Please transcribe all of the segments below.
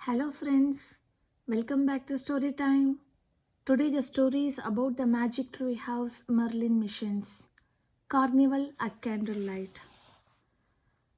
Hello, friends. Welcome back to Story Time. Today, the story is about the Magic Tree House Merlin Missions. Carnival at Candlelight.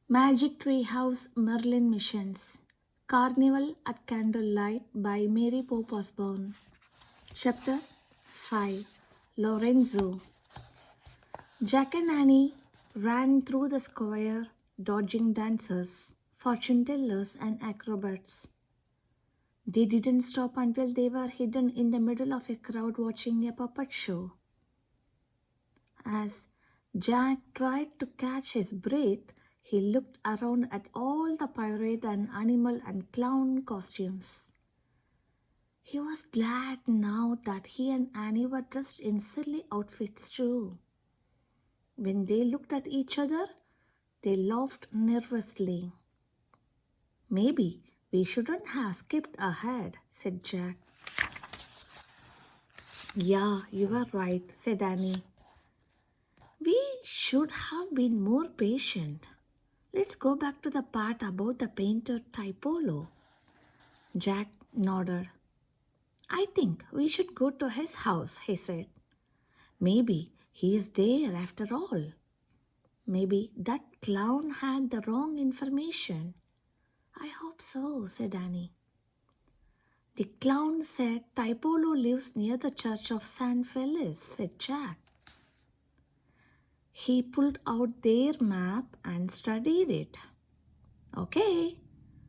Magic Tree House Merlin Missions. Carnival at Candlelight by Mary Pope Osborne. Chapter 5. Lorenzo. Jack and Annie ran through the square, dodging dancers, fortune tellers, and acrobats. They didn't stop until they were hidden in the middle of a crowd watching a puppet show. As Jack tried to catch his breath, he looked around at all the pirate and animal and clown costumes. He was glad now that he and Annie were dressed in silly outfits too. When they looked at each other, they laughed nervously. Maybe we shouldn't have skipped ahead, said Jack. Yeah, you are right, said Annie. We should have been more patient. Let's go back to the part about the painter Tipolo. Jack nodded. I think we should go to his house, he said. Maybe he is there after all. Maybe that clown had the wrong information. I hope so, said Annie. The clown said Tipolo lives near the church of San Felice, said Jack. He pulled out their map and studied it. Okay,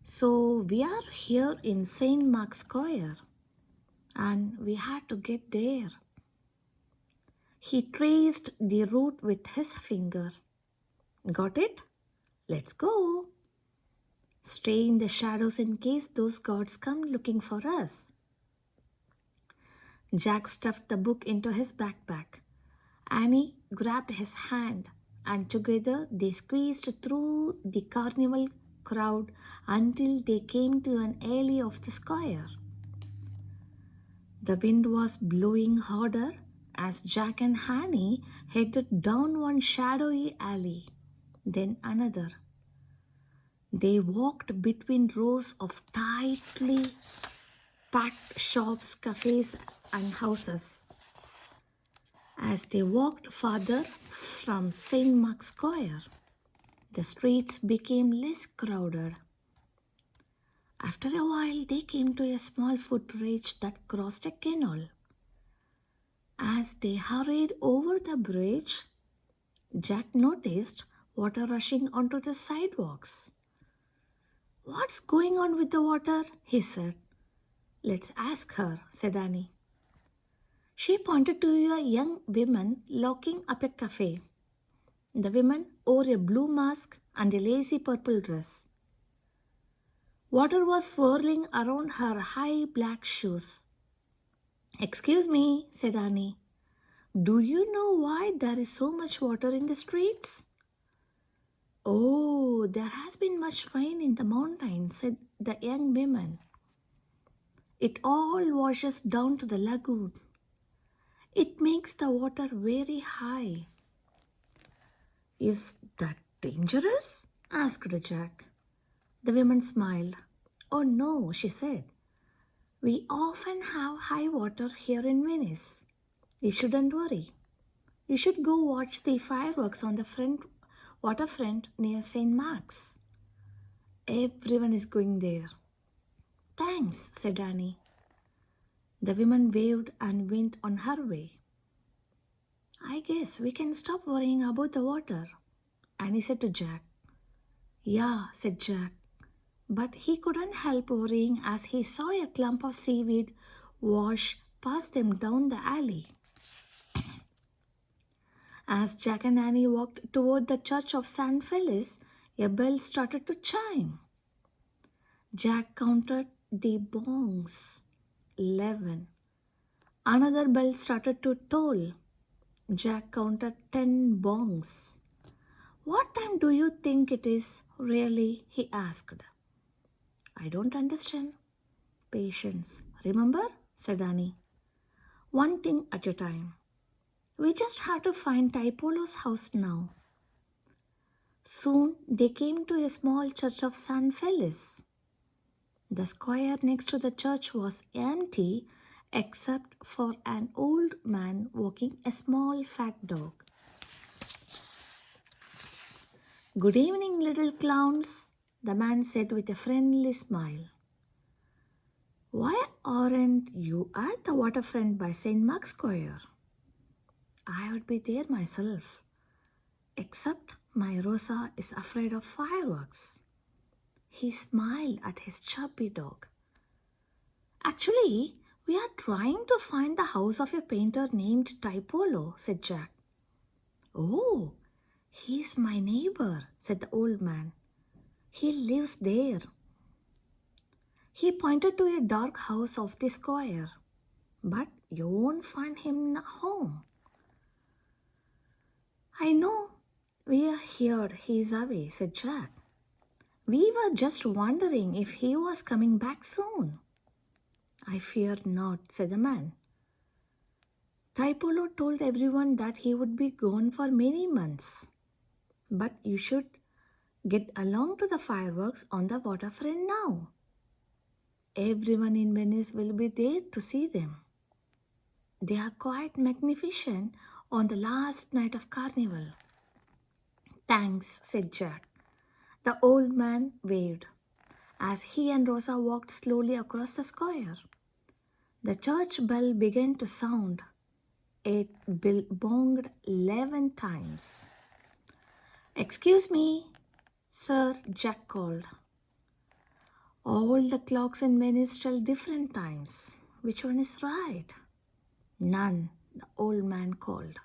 so we are here in St. Mark's Square and we had to get there. He traced the route with his finger. Got it? Let's go. Stay in the shadows in case those gods come looking for us. Jack stuffed the book into his backpack. Annie grabbed his hand, and together they squeezed through the carnival crowd until they came to an alley of the square. The wind was blowing harder as Jack and Annie headed down one shadowy alley, then another. They walked between rows of tightly packed shops, cafes, and houses. As they walked farther from St. Mark's Square, the streets became less crowded. After a while, they came to a small footbridge that crossed a canal. As they hurried over the bridge, Jack noticed water rushing onto the sidewalks. What's going on with the water? He said. Let's ask her, said Annie. She pointed to a young woman locking up a cafe. The woman wore a blue mask and a lacy purple dress. Water was swirling around her high black shoes. Excuse me, said Annie. Do you know why there is so much water in the streets? Oh, there has been much rain in the mountains, said the young woman. It all washes down to the lagoon. It makes the water very high. Is that dangerous? Asked Jack. The woman smiled. Oh no, she said. We often have high water here in Venice. You shouldn't worry. You should go watch the fireworks on the waterfront near St. Mark's. Everyone is going there. Thanks, said Annie. The woman waved and went on her way. I guess we can stop worrying about the water, Annie said to Jack. Yeah, said Jack. But he couldn't help worrying as he saw a clump of seaweed wash past them down the alley. As Jack and Annie walked toward the church of San Felice, a bell started to chime. Jack counted the bongs. 11. Another bell started to toll. Jack counted 10 bongs. What time do you think it is, really? He asked. I don't understand. Patience. Remember? Said Annie. One thing at a time. We just have to find Tipolo's house now. Soon they came to a small church of San Felice. The square next to the church was empty except for an old man walking a small fat dog. Good evening, little clowns, the man said with a friendly smile. Why aren't you at the waterfront by St. Mark's Square? I would be there myself, except my Rosa is afraid of fireworks. He smiled at his chubby dog. Actually, we are trying to find the house of a painter named Tipolo, said Jack. Oh, he's my neighbor, said the old man. He lives there. He pointed to a dark house off the square. But you won't find him home. I know. We heard he's away, said Jack. We were just wondering if he was coming back soon. I fear not, said the man. Tipolo told everyone that he would be gone for many months. But you should get along to the fireworks on the waterfront now. Everyone in Venice will be there to see them. They are quite magnificent on the last night of Carnival. Thanks, said Jack. The old man waved as he and Rosa walked slowly across the square. The church bell began to sound. It bonged 11 times. Excuse me, sir, Jack called. All the clocks in Venice tell different times. Which one is right? None, the old man called.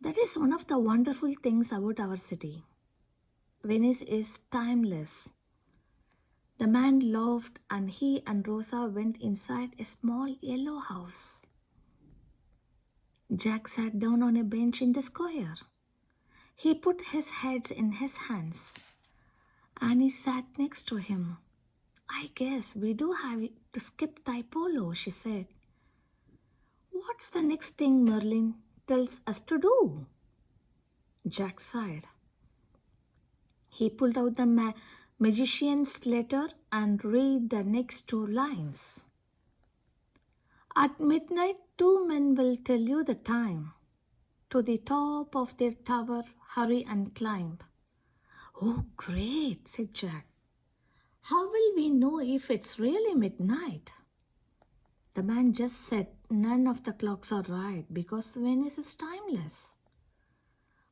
That is one of the wonderful things about our city. Venice is timeless. The man laughed and he and Rosa went inside a small yellow house. Jack sat down on a bench in the square. He put his head in his hands. Annie sat next to him. I guess we do have to skip Tipolo, she said. What's the next thing Merlin tells us to do? Jack sighed. He pulled out the magician's letter and read the next two lines. At midnight, two men will tell you the time. To the top of their tower, hurry and climb. Oh, great, said Jack. How will we know if it's really midnight? The man just said none of the clocks are right because Venice is timeless.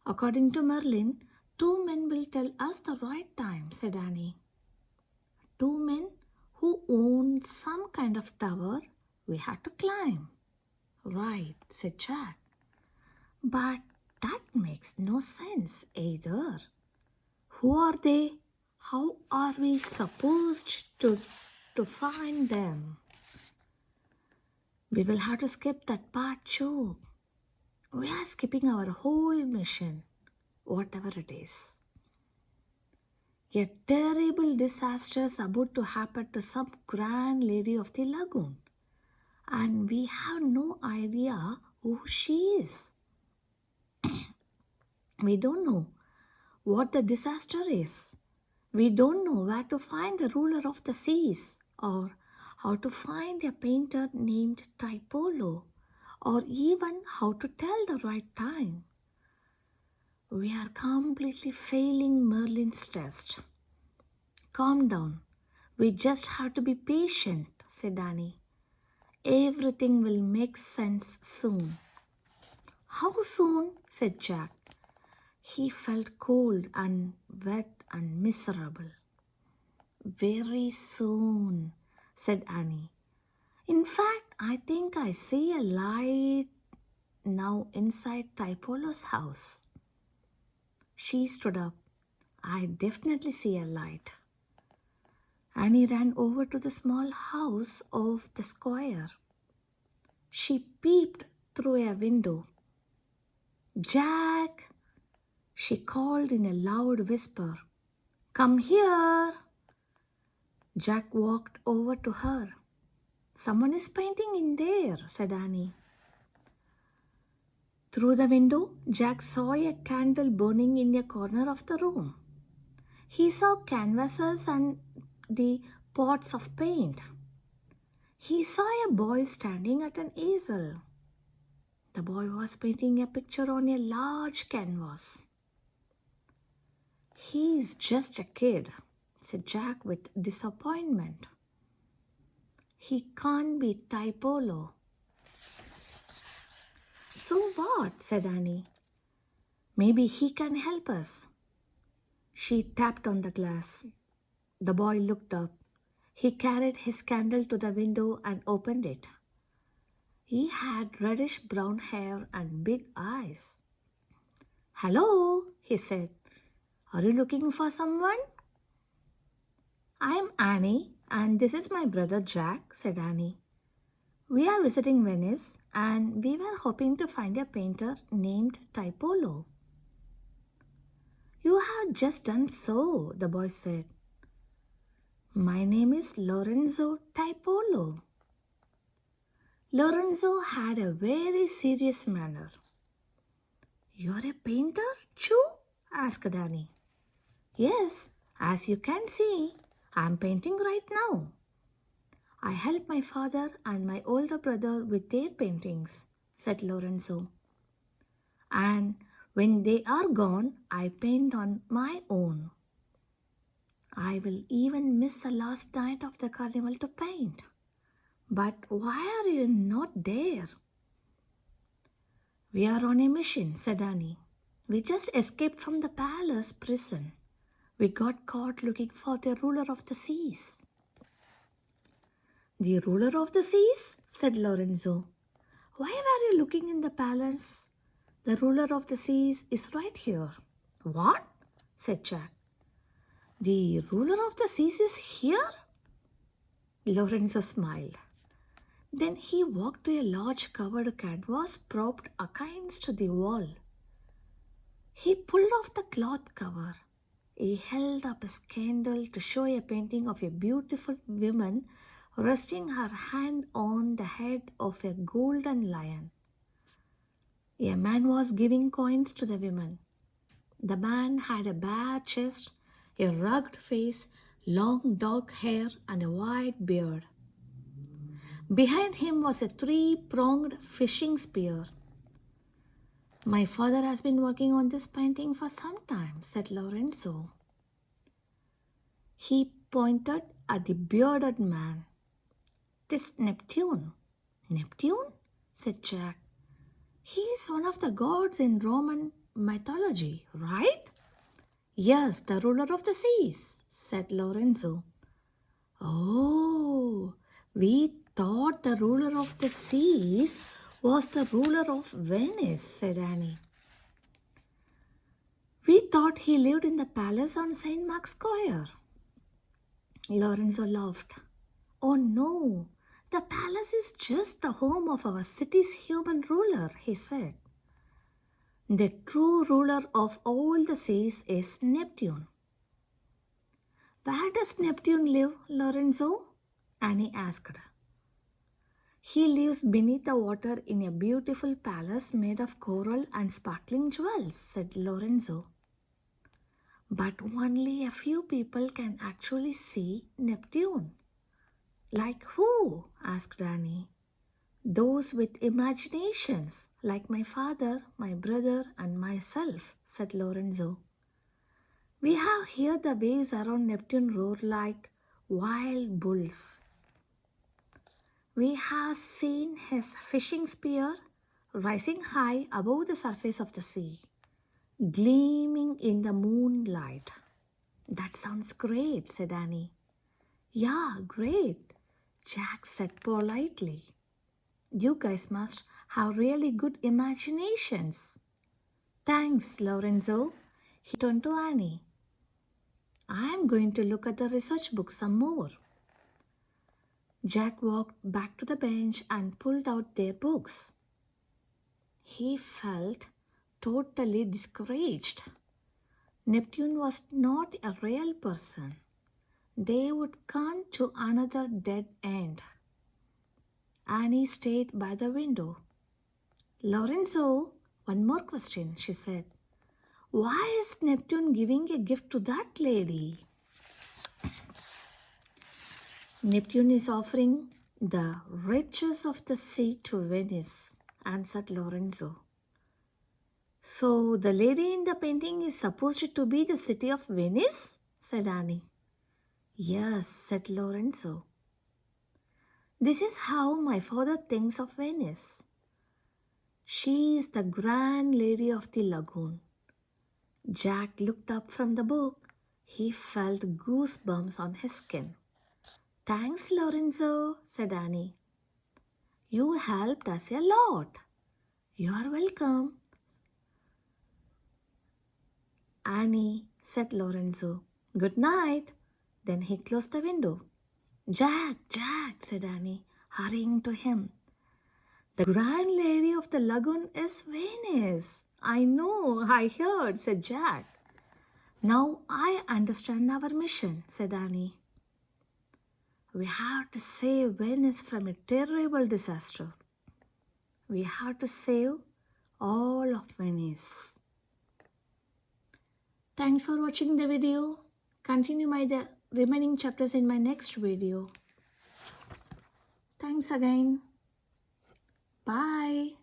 According to Merlin, two men will tell us the right time, said Annie. Two men who own some kind of tower we had to climb. Right, said Jack. But that makes no sense either. Who are they? How are we supposed to find them? We will have to skip that part too. We are skipping our whole mission, whatever it is. A terrible disaster is about to happen to some grand lady of the lagoon, and we have no idea who she is. We don't know what the disaster is. We don't know where to find the ruler of the seas, or how to find a painter named Tipolo, or even how to tell the right time. We are completely failing Merlin's test. Calm down. We just have to be patient, said Annie. Everything will make sense soon. How soon? Said Jack. He felt cold and wet and miserable. Very soon, said Annie. In fact, I think I see a light now inside Tipolo's house. She stood up. I definitely see a light. Annie ran over to the small house of the square. She peeped through a window. Jack, she called in a loud whisper. Come here. Jack walked over to her. Someone is painting in there, said Annie. Through the window, Jack saw a candle burning in a corner of the room. He saw canvases and the pots of paint. He saw a boy standing at an easel. The boy was painting a picture on a large canvas. "He's just a kid," said Jack with disappointment. "He can't be Typolo." "So what?" said Annie. "Maybe he can help us." She tapped on the glass. The boy looked up. He carried his candle to the window and opened it. He had reddish brown hair and big eyes. "Hello," he said. "Are you looking for someone?" "I'm Annie, and this is my brother Jack," said Annie. "We are visiting Venice, and we were hoping to find a painter named Typolo." "You have just done so," the boy said. "My name is Lorenzo Typolo." Lorenzo had a very serious manner. "You're a painter, too?" asked Annie. "Yes, as you can see, I'm painting right now. I help my father and my older brother with their paintings," said Lorenzo. "And when they are gone, I paint on my own. I will even miss the last night of the carnival to paint. But why are you not there?" "We are on a mission," said Annie. "We just escaped from the palace prison. We got caught looking for the ruler of the seas." "The ruler of the seas?" said Lorenzo. "Why were you looking in the palace? The ruler of the seas is right here." "What?" said Jack. "The ruler of the seas is here?" Lorenzo smiled. Then he walked to a large covered canvas propped against the wall. He pulled off the cloth cover. He held up his candle to show a painting of a beautiful woman resting her hand on the head of a golden lion. A man was giving coins to the woman. The man had a bare chest, a rugged face, long dark hair, and a white beard. Behind him was a three-pronged fishing spear. "My father has been working on this painting for some time," said Lorenzo. He pointed at the bearded man. "'Tis Neptune." "Neptune?" said Jack. "He is one of the gods in Roman mythology, right?" "Yes, the ruler of the seas," said Lorenzo. "Oh, we thought the ruler of the seas was the ruler of Venice," said Annie. "We thought he lived in the palace on St. Mark's Square." Lorenzo laughed. "Oh no, the palace is just the home of our city's human ruler," he said. "The true ruler of all the seas is Neptune." "Where does Neptune live, Lorenzo?" Annie asked. "He lives beneath the water in a beautiful palace made of coral and sparkling jewels," said Lorenzo. "But only a few people can actually see Neptune." "Like who?" asked Annie. "Those with imaginations, like my father, my brother, and myself," said Lorenzo. "We have heard the waves around Neptune roar like wild bulls. We have seen his fishing spear rising high above the surface of the sea, gleaming in the moonlight." "That sounds great," said Annie. "Yeah, great," Jack said politely. "You guys must have really good imaginations." "Thanks, Lorenzo." He turned to Annie. "I'm going to look at the research book some more." Jack walked back to the bench and pulled out their books. He felt totally discouraged. Neptune was not a real person. They would come to another dead end. Annie stayed by the window. "Lorenzo, one more question," she said. "Why is Neptune giving a gift to that lady?" Neptune is offering the riches of the sea to Venice, answered Lorenzo. So the lady in the painting is supposed to be the city of Venice? Said Annie. Yes, said Lorenzo. This is how my father thinks of Venice. She is the grand lady of the lagoon. Jack looked up from the book. He felt goosebumps on his skin. Thanks, Lorenzo, said Annie. You helped us a lot. You are welcome. Annie, said Lorenzo. Good night. Then he closed the window. Jack, Jack, said Annie, hurrying to him. The grand lady of the lagoon is Venice. I know, I heard, said Jack. Now I understand our mission, said Annie. We have to save Venice from a terrible disaster. We have to save all of Venice. Thanks for watching the video. Continue the remaining chapters in my next video. Thanks again. Bye.